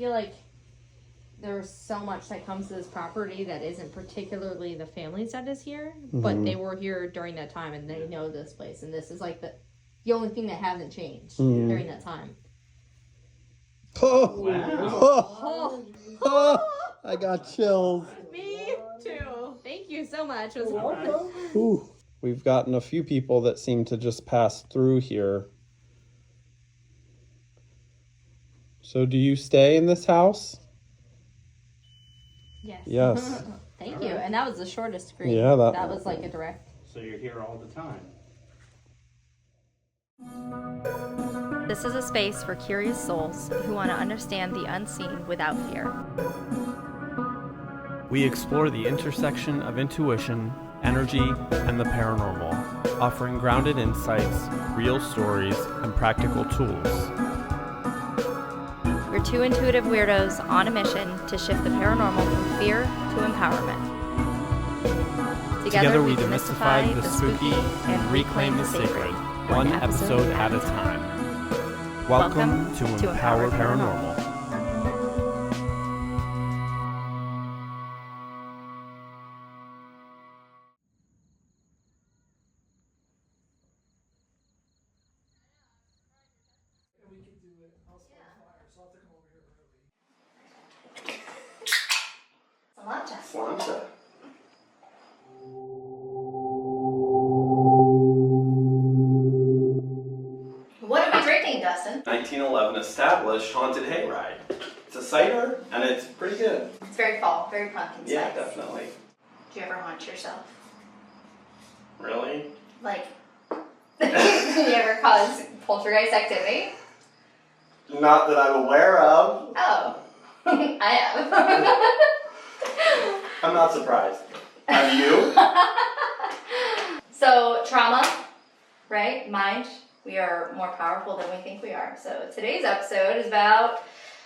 feel like there's so much that comes to this property that isn't particularly the families that is here, but they were here during that time and they know this place, and this is like the only thing that hasn't changed during that time. Oh, wow. Oh, I got chills. Me too. Thank you so much. It was Ooh, we've gotten a few people that seem to just pass through here. So do you stay in this house? Yes. Yes. Thank you. And that was the shortest screen. Yeah, that was like a direct. So you're here all the time. This is a space for curious souls who want to understand the unseen without fear. We explore the intersection of intuition, energy, and the paranormal, offering grounded insights, real stories, and practical tools. We're two intuitive weirdos on a mission to shift the paranormal from fear to empowerment. Together we demystify the spooky and reclaim the sacred, one episode at a time. Welcome to Empower Paranormal. Slancha. What are we drinking, Dustin? 1911 established haunted hayride. It's a cider and it's pretty good. It's very fall, very pumpkin spice. Yeah, definitely. Do you ever haunt yourself? Really? Like, do you ever cause poltergeist activity? Not that I'm aware of. Oh, I have. I'm not surprised. Have you? So, trauma, right? Mind. We are more powerful than we think we are. So today's episode is about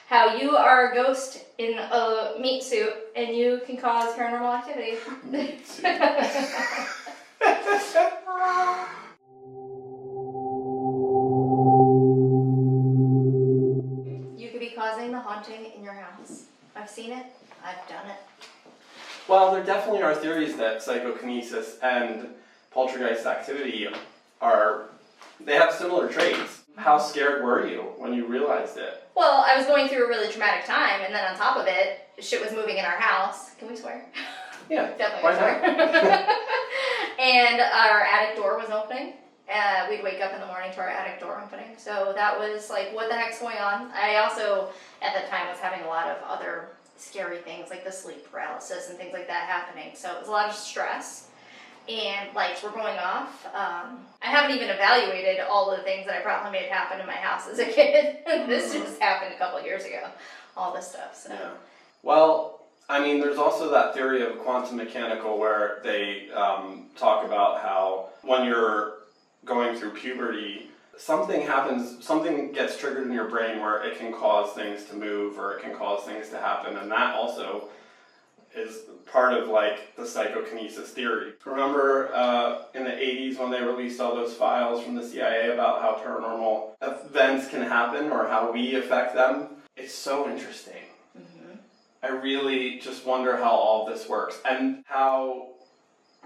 how you are a ghost in a meat suit and you can cause paranormal activity. You could be causing the haunting in your house. I've seen it. I've done it. Well, there definitely are theories that psychokinesis and poltergeist activity they have similar traits. How scared were you when you realized it? Well, I was going through a really traumatic time, and then on top of it, shit was moving in our house. Can we swear? Yeah, Definitely why swear. And our attic door was opening. We'd wake up in the morning to our attic door opening. So that was like, what the heck's going on? I also, at that time, was having a lot of other scary things, like the sleep paralysis and things like that happening. So it was a lot of stress. And lights were going off. I haven't even evaluated all the things that I probably made happen in my house as a kid. This just happened a couple of years ago. All this stuff. So. Yeah. Well, I mean, there's also that theory of quantum mechanical where they talk about how when you're going through puberty, something happens, something gets triggered in your brain where it can cause things to move or it can cause things to happen, and that also is part of like the psychokinesis theory. Remember in the 80s when they released all those files from the CIA about how paranormal events can happen or how we affect them? It's so interesting. Mm-hmm. I really just wonder how all this works and how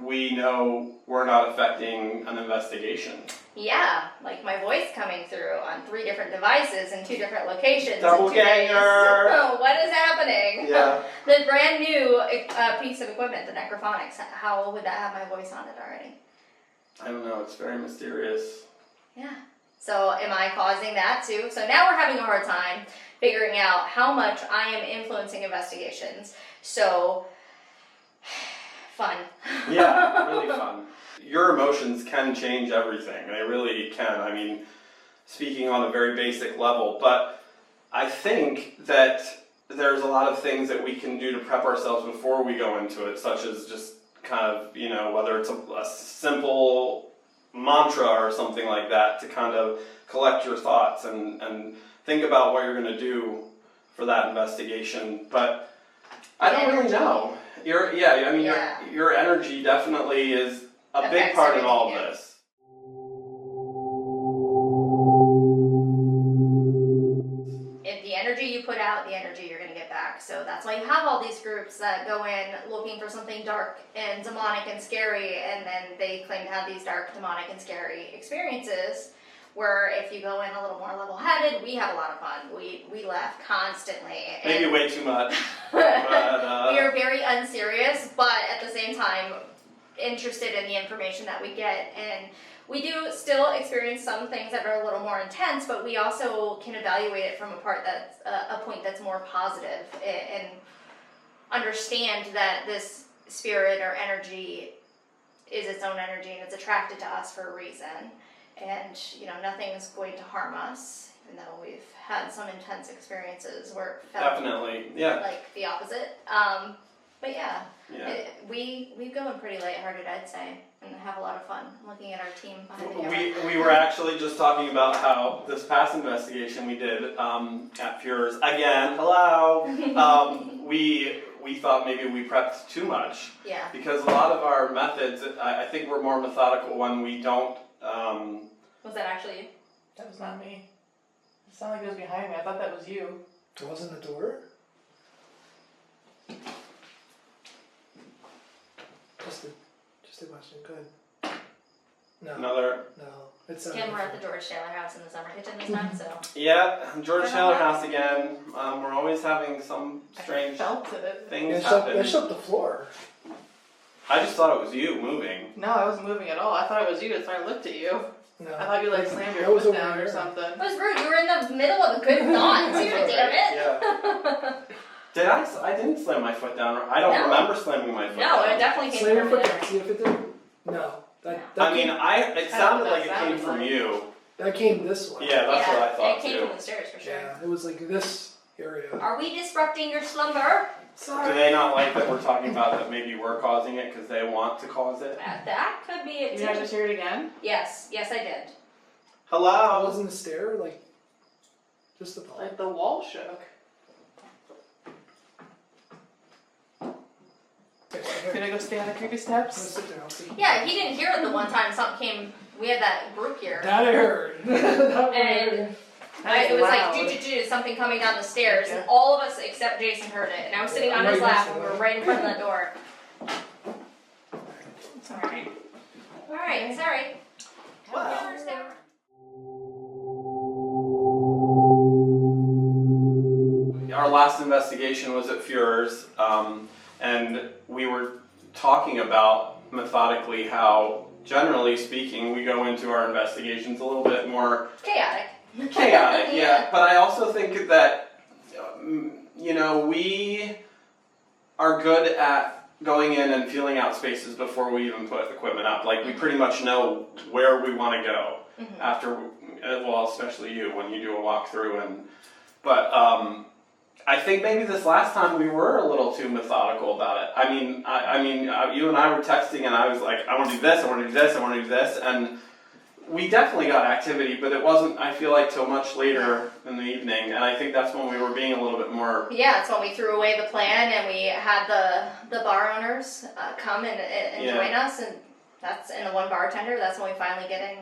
we know we're not affecting an investigation. Yeah, like my voice coming through on 3 different devices in 2 different locations. Double in 2 days. ganger! What is happening? Yeah. The brand new piece of equipment, the necrophonics, how would that have my voice on it already? I don't know, it's very mysterious. Yeah. So am I causing that too? So now we're having a hard time figuring out how much I am influencing investigations. So, fun. Yeah, really fun. Your emotions can change everything. They really can. I mean, speaking on a very basic level, but I think that there's a lot of things that we can do to prep ourselves before we go into it, such as just kind of, you know, whether it's a simple mantra or something like that to kind of collect your thoughts and think about what you're going to do for that investigation. But I don't really know. Your energy definitely is a big part in all of this. If the energy you put out not the energy you're going to get back. So that's why you have all these groups that go in looking for something dark and demonic and scary, and then they claim to have these dark, demonic, and scary experiences. Where if you go in a little more level-headed, we have a lot of fun. We laugh constantly. Maybe way too much. We are very unserious, but at the same time interested in the information that we get. And we do still experience some things that are a little more intense, but we also can evaluate it from a point that's more positive, and understand that this spirit or energy is its own energy and it's attracted to us for a reason. And, nothing's going to harm us, even though we've had some intense experiences where it felt Definitely, yeah. like the opposite. But yeah. We go in pretty lighthearted, I'd say, and have a lot of fun looking at our team behind the camera. We were actually just talking about how this past investigation we did at Fuhrer's, again, hello, we thought maybe we prepped too much. Yeah. Because a lot of our methods, I think we're more methodical when we don't... Was that actually you? That was not me. It sounded like it was behind me. I thought that was you. It wasn't the door? Just a question. Go ahead. No. Another... No. It's Again, we're at the George Taylor house in the summer kitchen this time, so. Yeah, George Taylor House again. We're always having some strange I felt it. things happen. They shook the floor. I just thought it was you moving. No, I wasn't moving at all. I thought it was you, so I looked at you. No. I thought you slammed That your was foot over down or there. something. It was rude. You were in the middle of a good thought, too, damn it. Yeah. Did I didn't slam my foot down. I don't No. remember slamming my foot down. No, it definitely came Slam your from foot there. down. See if it did. No. That I mean, it sounded like it that came sounded from like. you. that came this way. Yeah, that's what I thought it came too. from the stairs for sure. Yeah, it was like this area. Are we disrupting your slumber? Do they not like that we're talking about that maybe we're causing it because they want to cause it? That could be it You too. guys just hear it again? Yes, I did. It Hello? wasn't the stair, just the Like the wall shook. Gonna go stay on the creepy steps? Sit there, I'll see. Yeah, he didn't hear it the one time something came. We had that group here. That I heard. That one I And heard. it was loud. like something coming down the stairs, Okay. and all of us except Jason heard it. And I was sitting on his lap, and we were right in front of the door. Sorry. All right, sorry. Wow. Our last investigation was at Fuhrer's, and we were talking about methodically how, generally speaking, we go into our investigations a little bit more Chaotic. chaotic, yeah. But I also think that, we are good at going in and feeling out spaces before we even put equipment up. Like, we pretty much know where we want to go after, well, especially you, when you do a walkthrough. But I think maybe this last time we were a little too methodical about it. I mean, you and I were texting, and I was like, I want to do this, I want to do this, I want to do this, and we definitely got activity, but it wasn't, I feel like, till much later in the evening, and I think that's when we were being a little bit more... Yeah, it's when we threw away the plan, and we had the bar owners come and join us, and the one bartender. That's when we finally getting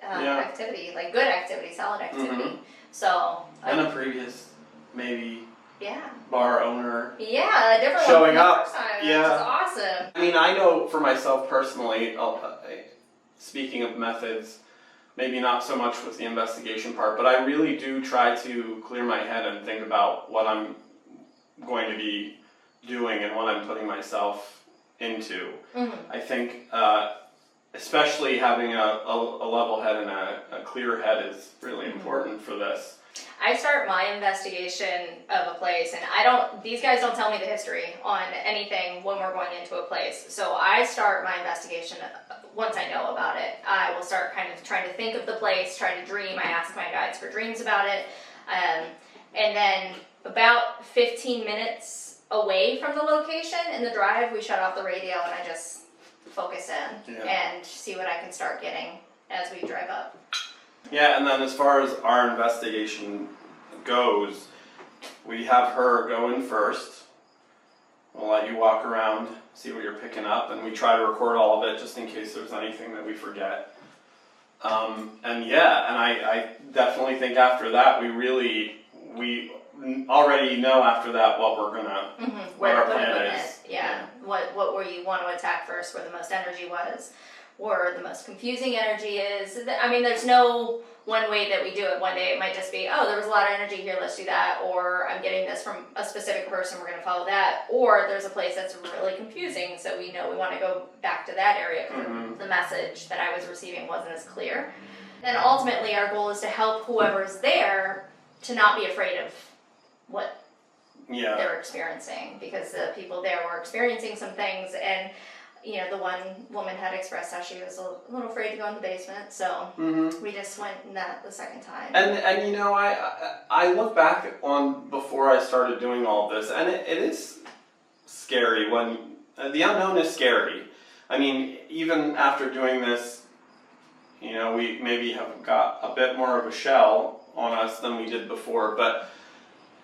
activity, like good activity, solid activity. So... And a previous, maybe, yeah. bar owner. Yeah, a different Showing one from the up, first time, yeah. which is awesome. I mean, I know for myself personally, speaking of methods, maybe not so much with the investigation part, but I really do try to clear my head and think about what I'm going to be doing and what I'm putting myself into. I think, especially having a level head and a clear head is really important for this. I start my investigation of a place, and these guys don't tell me the history on anything when we're going into a place. So I start my investigation once I know about it. I will start kind of trying to think of the place, try to dream. I ask my guides for dreams about it. And then about 15 minutes away from the location in the drive, we shut off the radio and I just focus in and see what I can start getting as we drive up. Yeah, and then as far as our investigation goes, we have her go in first. We'll let you walk around, see what you're picking up, and we try to record all of it just in case there's anything that we forget. And I definitely think after that we already know after that what we're gonna, Where our to put plan equipment. is. Yeah. What where you want to attack first, where the most energy was, or the most confusing energy is. I mean, there's no one way that we do it. One day it might just be, oh, there was a lot of energy here, let's do that. Or I'm getting this from a specific person, we're going to follow that. Or there's a place that's really confusing, so we know we want to go back to that area because the message that I was receiving wasn't as clear. And ultimately, our goal is to help whoever's there to not be afraid of what they're experiencing, because the people there were experiencing some things, and the one woman had expressed how she was a little afraid to go in the basement, so we just went in that the second time. And I look back on before I started doing all this, and it is scary when the unknown is scary. I mean, even after doing this, we maybe have got a bit more of a shell on us than we did before, but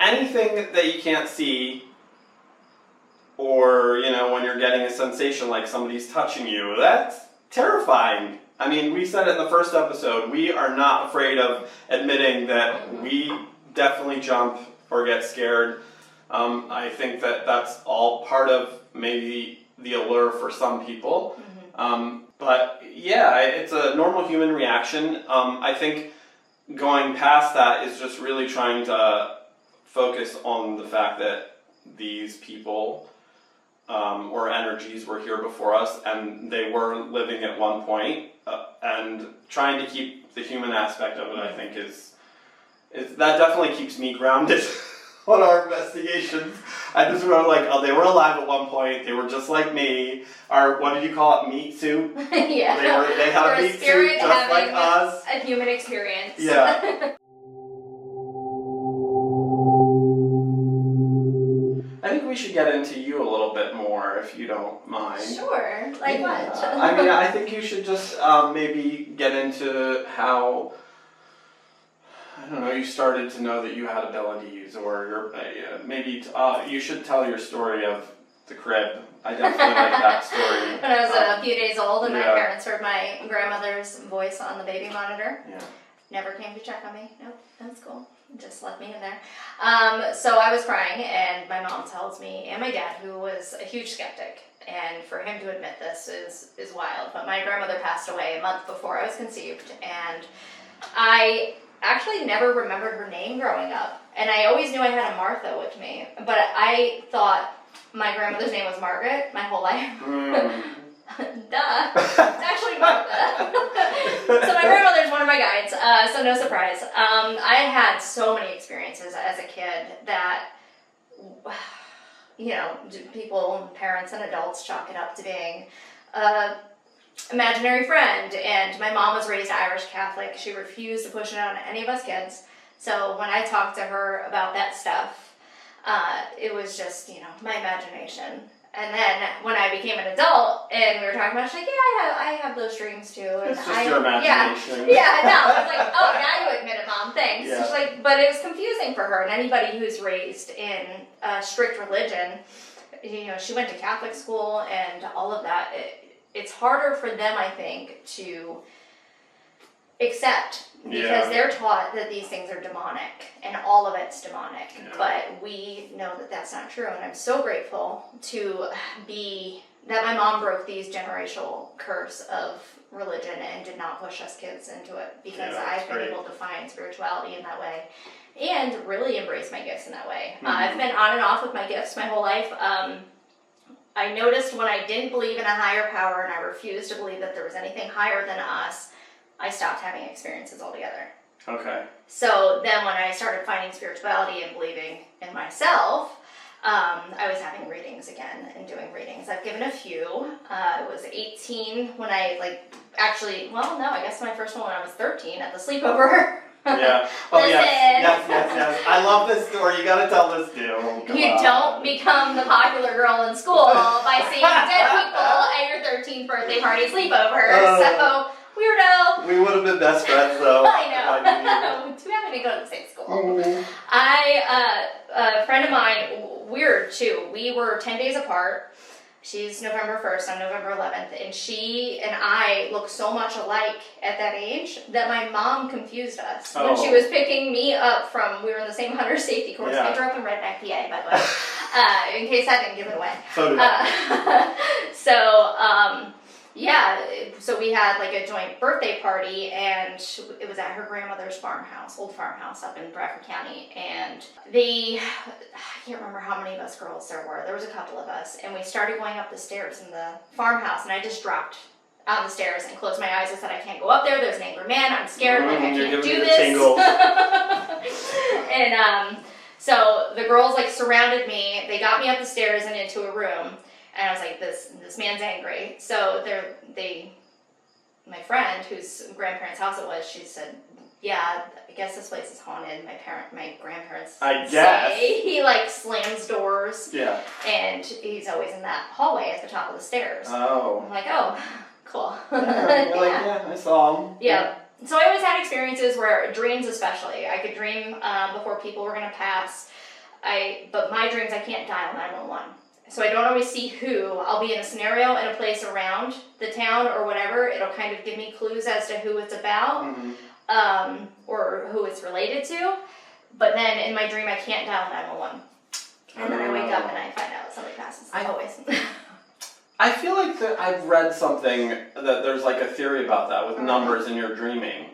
anything that you can't see, or when you're getting a sensation like somebody's touching you, that's terrifying. I mean, we said it in the first episode, we are not afraid of admitting that we definitely jump or get scared. I think that that's all part of maybe the allure for some people. But yeah, it's a normal human reaction. I think going past that is just really trying to focus on the fact that these people or energies were here before us, and they were living at one point, and trying to keep the human aspect of it, I think, is that definitely keeps me grounded on our investigations. I just remember, they were alive at one point. They were just like me. Our, what did you call it? Meat soup? Yeah. They had a meat soup just like us. A human experience. Yeah. I think we should get into you a little bit more, if you don't mind. Sure. Like what? I mean, I think you should just maybe get into how, I don't know, you started to know that you had abilities, or maybe you should tell your story of the crib. I definitely like that story. When I was a few days old and my parents heard my grandmother's voice on the baby monitor. Yeah. Never came to check on me. Nope, that's cool. Just left me in there. So I was crying, and my mom tells me, and my dad, who was a huge skeptic, and for him to admit this is wild, but my grandmother passed away a month before I was conceived, and I actually never remembered her name growing up, and I always knew I had a Martha with me, but I thought my grandmother's name was Margaret my whole life. Duh. It's actually Martha. So my grandmother's one of my guides, so no surprise. I had so many experiences as a kid that, people, parents and adults chalk it up to being imaginary friend, and my mom was raised Irish Catholic. She refused to push it on any of us kids. So when I talked to her about that stuff, it was just, my imagination. And then when I became an adult and we were talking about it, she's like, yeah, I have those dreams too. And it's just your imagination. Yeah, no. I was like, oh, now you admit it, Mom, thanks. Yeah. She's like, but it was confusing for her. And anybody who's raised in a strict religion, she went to Catholic school and all of that, it's harder for them, I think, to accept, because they're taught that these things are demonic and all of it's demonic. But we know that that's not true, and I'm so grateful that my mom broke these generational curse of religion and did not push us kids into it, because I've been able to find spirituality in that way and really embrace my gifts in that way. I've been on and off with my gifts my whole life. I noticed when I didn't believe in a higher power and I refused to believe that there was anything higher than us, I stopped having experiences altogether. Okay. So then when I started finding spirituality and believing in myself, I was having readings again and doing readings. I've given a few. I was 18 when I I guess my first one when I was 13 at the sleepover. Yeah. Oh, yes. I love this story. You gotta tell this too. You don't become the popular girl in school by seeing dead people at your 13th birthday party sleepover. So, weirdo. We would have been best friends though. I know. Too bad we didn't go to the same school. A friend of mine, weird too. We were 10 days apart, She's November 1st, I'm November 11th, and she and I look so much alike at that age that my mom confused us when she was picking me up from, we were in the same hunter safety course. Yeah. I grew up in Redneck, PA, by the way, in case I didn't give it away. So did I. So we had like a joint birthday party, and it was at her grandmother's farmhouse, old farmhouse up in Bradford County, and I can't remember how many of us girls there were. There was a couple of us, and we started going up the stairs in the farmhouse, and I just dropped on the stairs and closed my eyes and said, I can't go up there, there's an angry man, I'm scared, like I can't do this. And so the girls like surrounded me, they got me up the stairs and into a room, and I was like, this man's angry. So my friend, whose grandparents' house it was, she said, yeah, I guess this place is haunted. My grandparents say he like slams doors. Yeah. And he's always in that hallway at the top of the stairs. Oh. I'm like, oh, cool. Yeah, you're like, yeah, I saw him. Yeah. So I always had experiences where dreams, especially, I could dream before people were gonna pass. But my dreams, I can't dial 911. So I don't always see who. I'll be in a scenario in a place around the town or whatever. It'll kind of give me clues as to who it's about, or who it's related to. But then in my dream, I can't dial 911. And then I wake up and I find out somebody passes. Always. I feel like I've read something that there's like a theory about that with numbers in your dreaming.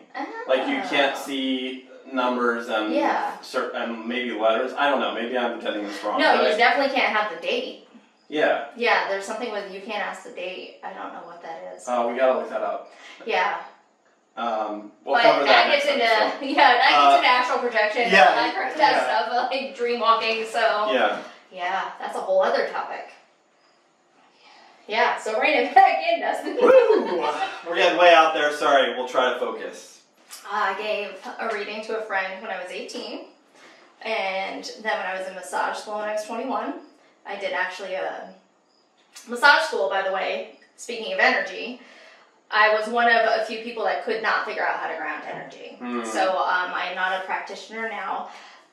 Like you can't see numbers and and maybe letters. I don't know. Maybe I'm getting this wrong. No, you definitely can't have the date. Yeah. Yeah, there's something with you can't ask the date. I don't know what that is. Oh, we gotta look that up. Yeah. We'll cover that gets into astral projection and all that stuff, like dream walking. So yeah, that's a whole other topic. Yeah, so rein it back in, Dustin. Woo! We're getting way out there. Sorry, we'll try to focus. I gave a reading to a friend when I was 18, and then when I was in massage school when I was 21, I did actually a massage school, by the way. Speaking of energy, I was one of a few people that could not figure out how to ground energy. So I'm not a practitioner now,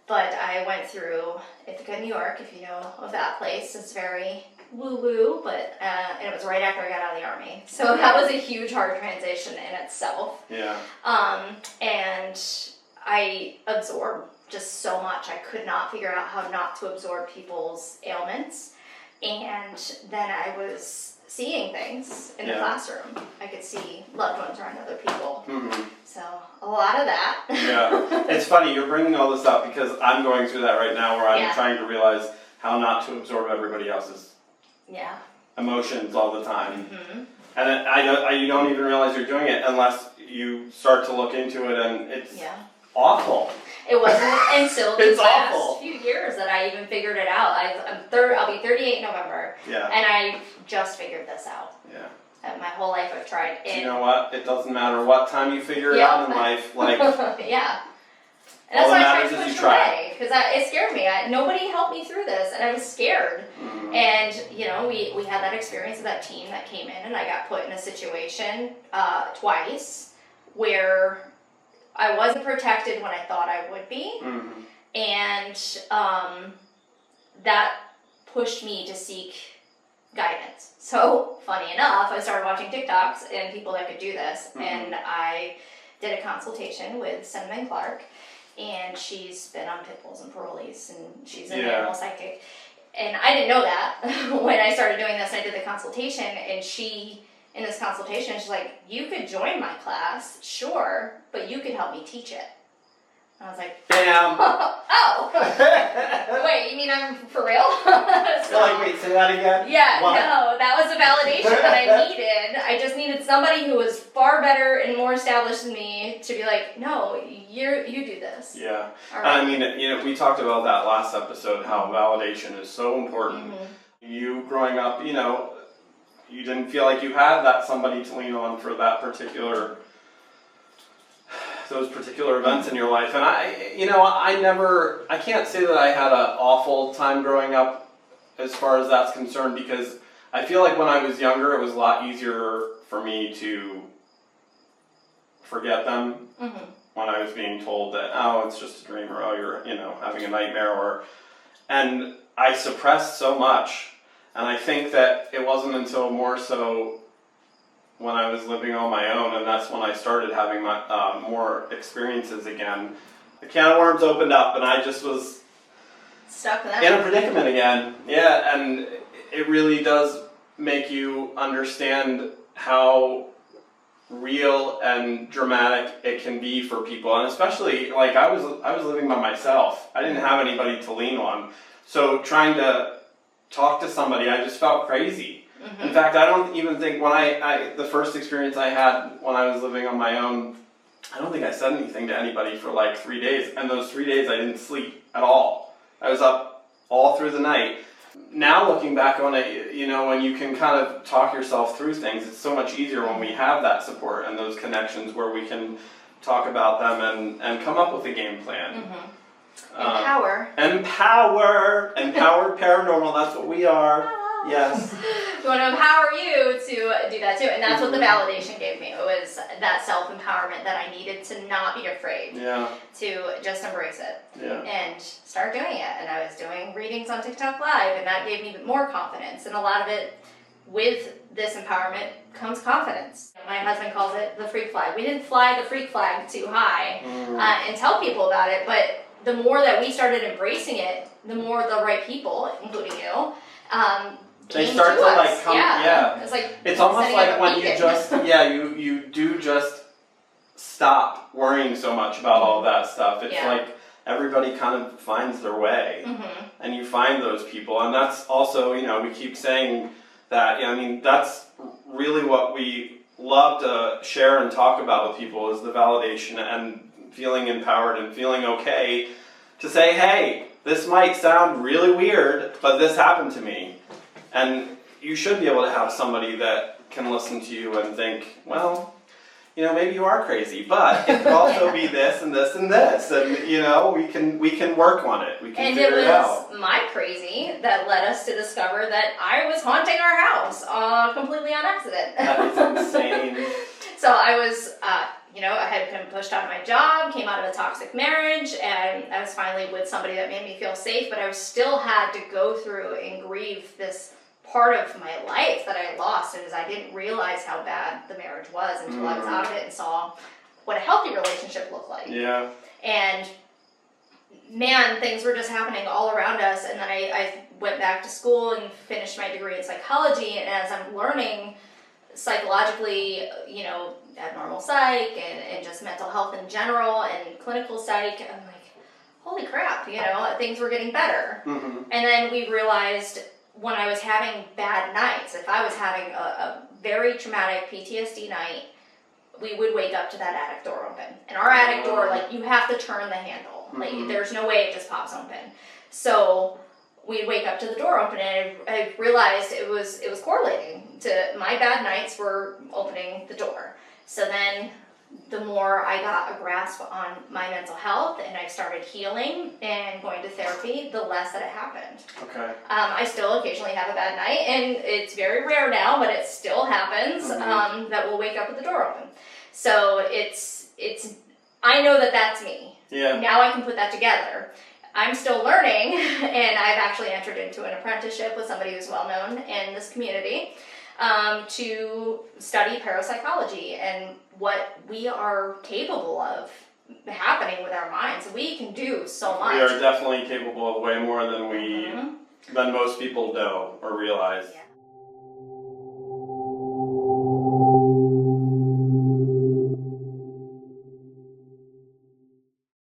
but I went through Ithaca, New York, if you know of that place. It's very woo-woo, but and it was right after I got out of the Army. So that was a huge hard transition in itself. Yeah. And I absorbed just so much. I could not figure out how not to absorb people's ailments. And then I was seeing things in the classroom. I could see loved ones around other people. So a lot of that. Yeah. It's funny, you're bringing all this up because I'm going through that right now where I'm trying to realize how not to absorb everybody else's emotions all the time. And you don't even realize you're doing it unless you start to look into it, and it's awful. It wasn't until these last few years that I even figured it out. I'll be 38 in November, and I just figured this out. My whole life I've tried. You know what? It doesn't matter what time you figure it out in life. Like And that's why I tried to push away, because it scared me. Nobody helped me through this, and I was scared. And, we had that experience of that teen that came in, and I got put in a situation twice where I wasn't protected when I thought I would be. And that pushed me to seek guidance. So, funny enough, I started watching TikToks and people that could do this, and I did a consultation with Cinnamon Clark. And she's been on pit bulls and parolees, and she's an animal psychic. And I didn't know that when I started doing this. I did the consultation, and in this consultation, she's like, you could join my class, sure, but you could help me teach it. And I was like, damn. Wait, you mean I'm for real? You're like, wait, say that again? Yeah, no, that was a validation that I needed. I just needed somebody who was far better and more established than me to be like, no, you do this. Yeah. Right. I mean, we talked about that last episode, how validation is so important. You growing up, you didn't feel like you had that somebody to lean on for those particular events in your life. And I can't say that I had an awful time growing up as far as that's concerned, because I feel like when I was younger, it was a lot easier for me to forget them when I was being told that, oh, it's just a dream, or oh, you're, having a nightmare, and I suppressed so much. And I think that it wasn't until more so when I was living on my own, and that's when I started having my more experiences again. The can of worms opened up, and I just was Stuck with in that. a predicament again. Yeah, and it really does make you understand how real and dramatic it can be for people, and especially like I was living by myself. I didn't have anybody to lean on, so trying to talk to somebody, I just felt crazy. In fact, I don't even think when I the first experience I had when I was living on my own, I don't think I said anything to anybody for like 3 days, and those 3 days I didn't sleep at all. I was up all through the night. Now looking back on it, you know, when you can kind of talk yourself through things, it's so much easier when we have that support and those connections where we can talk about them and come up with a game plan. Empower. Empower paranormal, that's what we are. Yes. We want to empower you to do that too. And that's what the validation gave me. It was that self-empowerment that I needed to not be afraid. Yeah. To just embrace it. Yeah. And start doing it. And I was doing readings on TikTok Live, and that gave me more confidence. And a lot of it, with this empowerment, comes confidence. My husband calls it the freak flag. We didn't fly the freak flag too high and tell people about it, but the more that we started embracing it, the more the right people, including you, they came start to us. like come, yeah. It's like it's almost setting like up a when you beacon. just, you do just stop worrying so much about all that stuff. It's like everybody kind of finds their way, and you find those people, and that's also, you know, we keep saying that. I mean, that's really what we love to share and talk about with people is the validation and feeling empowered and feeling okay to say, hey, this might sound really weird, but this happened to me. And you should be able to have somebody that can listen to you and think, well, you know, maybe you are crazy, but it could also be this and this and this, and you know, we can work on it. We can figure it out. And it was my crazy that led us to discover that I was haunting our house completely on accident. That is insane. So I was, you know, I had been pushed out of my job, came out of a toxic marriage, and I was finally with somebody that made me feel safe, but I still had to go through and grieve this part of my life that I lost, and I didn't realize how bad the marriage was until I was out of it and saw what a healthy relationship looked like. Yeah. And man, things were just happening all around us, and then I went back to school and finished my degree in psychology, and as I'm learning psychologically, you know, abnormal psych and just mental health in general and clinical psych, I'm like, holy crap, you know, things were getting better. And then we realized when I was having bad nights, if I was having a very traumatic PTSD night, we would wake up to that attic door open. And our attic door, like, you have to turn the handle. Like, there's no way it just pops open. So we'd wake up to the door open, and I realized it was correlating to my bad nights were opening the door. So then the more I got a grasp on my mental health and I started healing and going to therapy, the less that it happened. Okay. I still occasionally have a bad night, and it's very rare now, but it still happens that we'll wake up with the door open. So it's I know that that's me. Yeah. Now I can put that together. I'm still learning, and I've actually entered into an apprenticeship with somebody who's well known in this community to study parapsychology and what we are capable of happening with our minds. We can do so much. We are definitely capable of way more than than most people know or realize. Yeah.